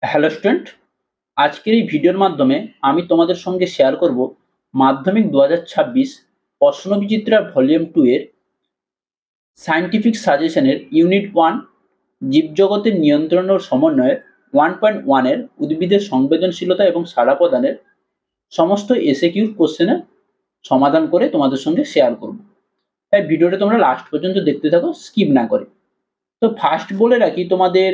Hello student, আজকের এই ভিডিওর মাধ্যমে আমি তোমাদের সঙ্গে শেয়ার করব মাধ্যমিক 2026 প্রশ্নবিচিত্রা ভলিউম 2 এর সায়েন্টিফিক সাজেশনের ইউনিট 1 জীবজগতের নিয়ন্ত্রণ ও সমন্বয়ে 1.1 এর উদ্ভিদের সংবেদনশীলতা এবং সাড়া প্রদানের সমস্ত এসএকিউ কোশ্চেনের সমাধান করে তোমাদের সঙ্গে শেয়ার করব। তাই ভিডিওটা তোমরা লাস্ট পর্যন্ত দেখতে থাকো, স্কিপ না করে। তো ফার্স্ট বলে রাখি, তোমাদের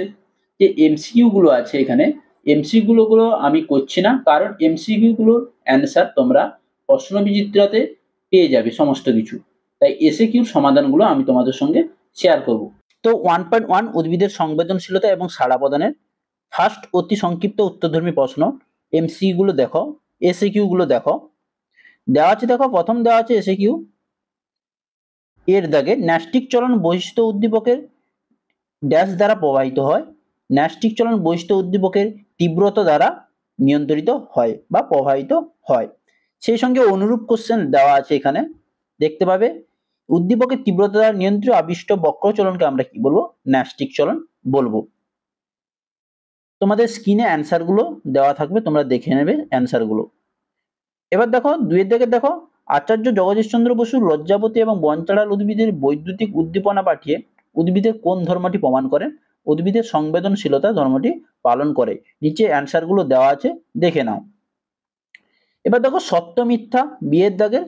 যে এমসিকিউ গুলো আছে এখানে, এমসিকিউ গুলো আমি করছি না, কারণ এমসিকিউ গুলোর অ্যান্সার তোমরা প্রশ্নবিচিত্রাতে পেয়ে যাবে সমস্ত কিছু। তাই এসএকিউর সমাধানগুলো আমি তোমাদের সঙ্গে শেয়ার করব। তো 1.1 উদ্ভিদের সংবেদনশীলতা এবং সাড়া প্রদানের ফার্স্ট অতি সংক্ষিপ্ত উত্তরধর্মী প্রশ্ন। এমসিকিউ গুলো দেখো, এসএকিউ গুলো দেখো। দেওয়া আছে, দেখো প্রথম দেওয়া আছে এসএকিউ এর দাগে ন্যাস্টিক চলন বহিষ্ঠ উদ্দীপকের ড্যাশ দ্বারা প্রবাহিত হয়। ন্যাস্টিক চলন বহিষ্ঠ উদ্দীপকের তীব্রতা দ্বারা নিয়ন্ত্রিত হয় বা প্রবাহিত হয়। সেই সঙ্গে অনুরূপ কোশ্চেন দেওয়া আছে এখানে, দেখতে পাবে। উদ্দীপকের তীব্রতা দ্বারা নিয়ন্ত্রিত আবিষ্ট বক্র চলনকে আমরা কি বলবো? ন্যাস্টিক চলন বলবো। তোমাদের স্ক্রিনে অ্যান্সার গুলো দেওয়া থাকবে, তোমরা দেখে নেবে অ্যান্সার গুলো। এবার দেখো দুইয়ের দিকে দেখো, আচার্য জগদীশচন্দ্র বসু লজ্জাবতী এবং বনচাঁড়াল উদ্ভিদের বৈদ্যুতিক উদ্দীপনা পাঠিয়ে উদ্ভিদের কোন ধর্মটি প্রমাণ করেন? উদ্ভিদের সংবেদনশীলতা ধর্মটি পালন করে। নিচে অ্যান্সার গুলো দেওয়া আছে, দেখে নাও। এবার দেখো সত্য মিথ্যা বিয়ের দাগের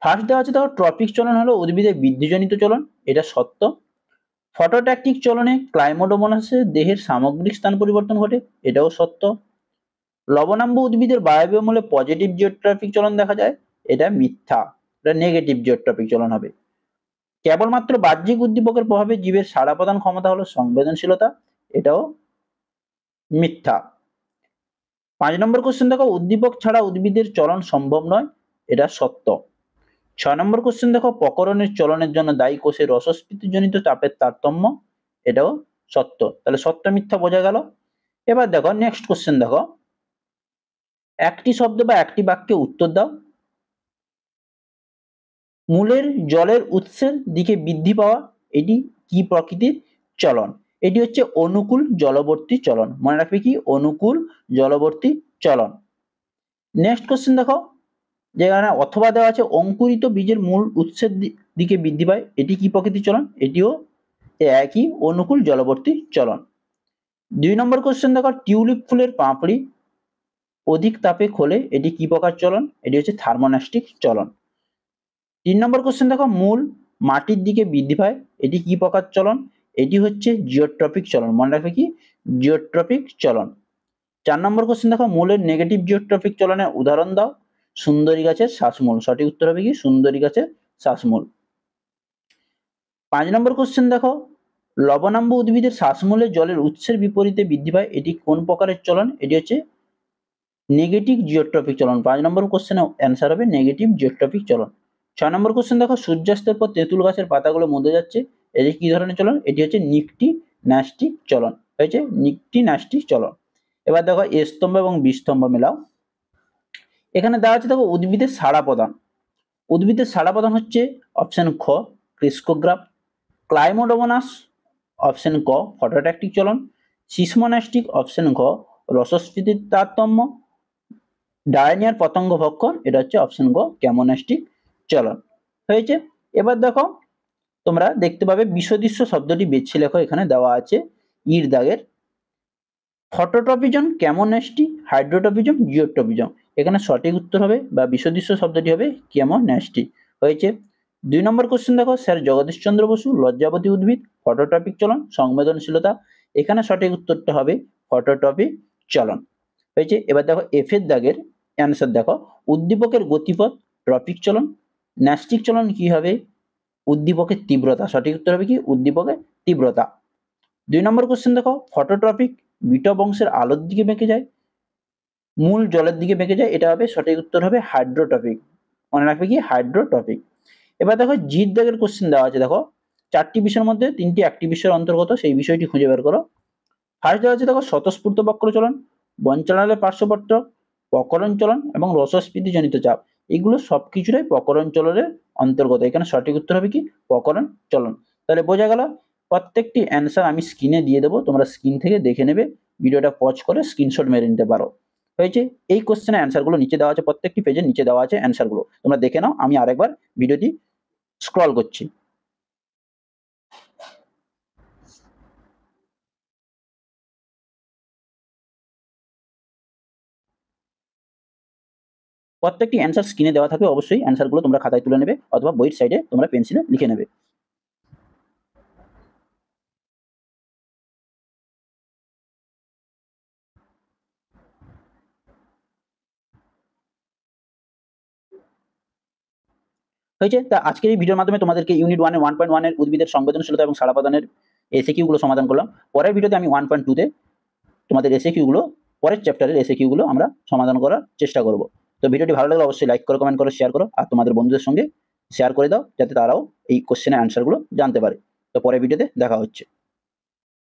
ফার্স্ট দেওয়া আছে, দেখো ট্রপিক চলন হলো উদ্ভিদের বৃদ্ধিজনিত চলন, এটা সত্য। ফটোট্যাকটিক চলনে ক্লাইমোডোমোনাসে দেহের সামগ্রিক স্থান পরিবর্তন ঘটে, এটাও সত্য। লবণাম্ব উদ্ভিদের বায়বীয় মূলে পজিটিভ জিওট্রপিক চলন দেখা যায়, এটা মিথ্যা, এটা নেগেটিভ জিওট্রপিক চলন হবে। কেবলমাত্র বাহ্যিক উদ্দীপকের প্রভাবে জীবের সাড়া প্রদান ক্ষমতা হলো সংবেদনশীলতা, এটাও মিথ্যা। 5 নম্বর কোশ্চেন দেখো, উদ্দীপক ছাড়া উদ্ভিদের চলন সম্ভব নয়, এটা সত্য। 6 নম্বর কোশ্চেন দেখো, প্রকরণের চলনের জন্য দায়ী কোষের রসস্ফীতিজনিত চাপের তারতম্য, এটাও সত্য। তাহলে সত্য মিথ্যা বোঝা গেল। এবার দেখো নেক্সট কোশ্চেন দেখো, একটি শব্দ বা একটি বাক্যে উত্তর দাও। মূলের জলের উৎসের দিকে বৃদ্ধি পাওয়া, এটি কি প্রকৃতির চলন? এটি হচ্ছে অনুকূল জলবর্তী চলন। মনে রাখবে কি? অনুকূল জলবর্তী চলন। নেক্সট কোশ্চেন দেখো, যেখানে অথবা দেওয়া আছে অঙ্কুরিত বীজের মূল উৎসের দিকে বৃদ্ধি পায়, এটি কি প্রকৃতির চলন? এটিও একই অনুকূল জলবর্তী চলন। 2 নম্বর কোশ্চেন দেখো, টিউলিপ ফুলের পাপড়ি অধিক তাপে খোলে, এটি কি প্রকার চলন? এটি হচ্ছে থার্মোন্যাস্টিক চলন। 3 নম্বর কোশ্চেন দেখো, মূল মাটির দিকে বৃদ্ধি পায়, এটি কি প্রকার চলন? এটি হচ্ছে জিওট্রপিক চলন। মনে রাখবে কি? জিওট্রপিক চলন। 4 নম্বর কোশ্চেন দেখো, মূলের নেগেটিভ জিওট্রপিক চলনের উদাহরণ দাও। সুন্দরী গাছের শ্বাসমূল। সঠিক উত্তর হবে কি? সুন্দরী গাছের শ্বাসমূল। 5 নম্বর কোশ্চেন দেখো, লবণাম্ব উদ্ভিদের শ্বাসমূলে জলের উৎসের বিপরীতে বৃদ্ধি পায়, এটি কোন প্রকারের চলন? এটি হচ্ছে নেগেটিভ জিওট্রপিক চলন। 5 নম্বর কোশ্চেনের অ্যান্সার হবে নেগেটিভ জিওট্রপিক চলন। 6 নম্বর কোশ্চেন দেখো, সূর্যাস্তের পর তেঁতুল গাছের পাতাগুলো মুদে যাচ্ছে, এটি কি ধরনের চলন? এটি হচ্ছে নিকটি ন্যাস্টিক চলন। হয়েছে নিকটি ন্যাস্টিক চলন। এবার দেখো এ স্তম্ভ এবং বি স্তম্ভ মেলাও। এখানে দেওয়া আছে, দেখো উদ্ভিদের সাড়া প্রদান। উদ্ভিদের সাড়া প্রদান হচ্ছে অপশন খ ক্রিস্কোগ্রাফ, ক্লাইমোডোমোনাস অপশন ক ফটোট্যাকটিক চলন, সিসমোন্যাস্টিক অপশন ঘ রসস্ফীতির তারতম্য, ডায়নিয়ার পতঙ্গ ভক্ষণ, এটা হচ্ছে অপশন গ ক্যামোন্যাস্টিক চলন। হয়েছে। এবার দেখো তোমরা দেখতে পাবে বিষদৃশ্য শব্দটি বেছে লেখো, এখানে দেওয়া আছে ইর দাগের। Phototropism, chemonasty, hydrotropism, geotropism. এখানে সঠিক উত্তর হবে বা বিষদৃশ্য শব্দটি হবে ক্যামোন্যাস্টি। হয়েছে। 2 নম্বর কোশ্চেন দেখো, স্যার জগদীশচন্দ্র বসু লজ্জাবতী উদ্ভিদ ফটোট্রপিক চলন সংবেদনশীলতা, এখানে সঠিক উত্তরটা হবে ফটোট্রপিক চলন। হয়েছে। এবার দেখো এফ এর দাগের অ্যান্সার দেখো, উদ্দীপকের গতিপথ ট্রপিক চলন, ন্যাস্টিক চলন কি হবে? উদ্দীপকের তীব্রতা। সঠিক উত্তর হবে কি? উদ্দীপকের তীব্রতা। 2 নম্বর কোশ্চেন দেখো, ফটোট্রপিক বিটা বংশের আলোর দিকে বেঁকে যায়, মূল জলের দিকে বেঁকে যায়, এটা হবে সঠিক উত্তর হবে হাইড্রোটপিক। মনে রাখবে কি? হাইড্রোটপিক। এবার দেখো জির দাগের কোশ্চেন দেওয়া আছে, দেখো 4টি বিষয়ের মধ্যে 3টি একটি বিষয়ের অন্তর্গত, সেই বিষয়টি খুঁজে বের করো। ফার্স্ট দেওয়া আছে, দেখো স্বতঃস্ফূর্ত বক্র চলন, বনচালনের পার্শ্ববর্ত, প্রকরণ চলন এবং রসস্ফীতি জনিত চাপ, এগুলো সবকিছুটাই প্রকরণ চলনের অন্তর্গত। এখানে সঠিক উত্তর হবে কি? প্রকরণ চলন। তাহলে বোঝা গেল। প্রত্যেকটি অ্যান্সার আমি স্ক্রিনে দিয়ে দেবো, তোমরা স্ক্রিন থেকে দেখে নেবে, ভিডিওটা পজ করে স্ক্রিনশট মেরে নিতে পারো। হয়েছে? এই কোশ্চেনের অ্যান্সারগুলো নিচে দেওয়া আছে, প্রত্যেকটি পেজের নিচে দেওয়া আছে অ্যান্সারগুলো। তোমরা দেখে নাও, আমি আরেকবার ভিডিওটি স্ক্রল করছি। প্রত্যেকটি অ্যান্সার স্ক্রিনে দেওয়া থাকবে, অবশ্যই অ্যান্সারগুলো তোমরা খাতায় তুলে নেবে অথবা বইয়ের সাইডে তোমরা পেন্সিলে লিখে নেবে। হয়েছে? তা আজকের এই ভিডিওর মাধ্যমে তোমাদেরকে ইউনিট 1 এর 1.1 এর উদ্ভিদের সংবেদনশীলতা এবং সাড়া প্রদানের এসএকিউ গুলো সমাধান করলাম। পরের ভিডিওতে আমি 1.2 তে তোমাদের এসএকিউ গুলো, পরের চ্যাপ্টারের এসএকিউ গুলো আমরা সমাধান করার চেষ্টা করব। তো ভিডিওটি ভালো লাগলে অবশ্যই লাইক করো, কমেন্ট করো, শেয়ার করো আর তোমাদের বন্ধুদের সঙ্গে শেয়ার করে দাও যাতে তারাও এই কোশ্চেনের অ্যান্সার গুলো জানতে পারে। তো পরের ভিডিওতে দেখা হচ্ছে।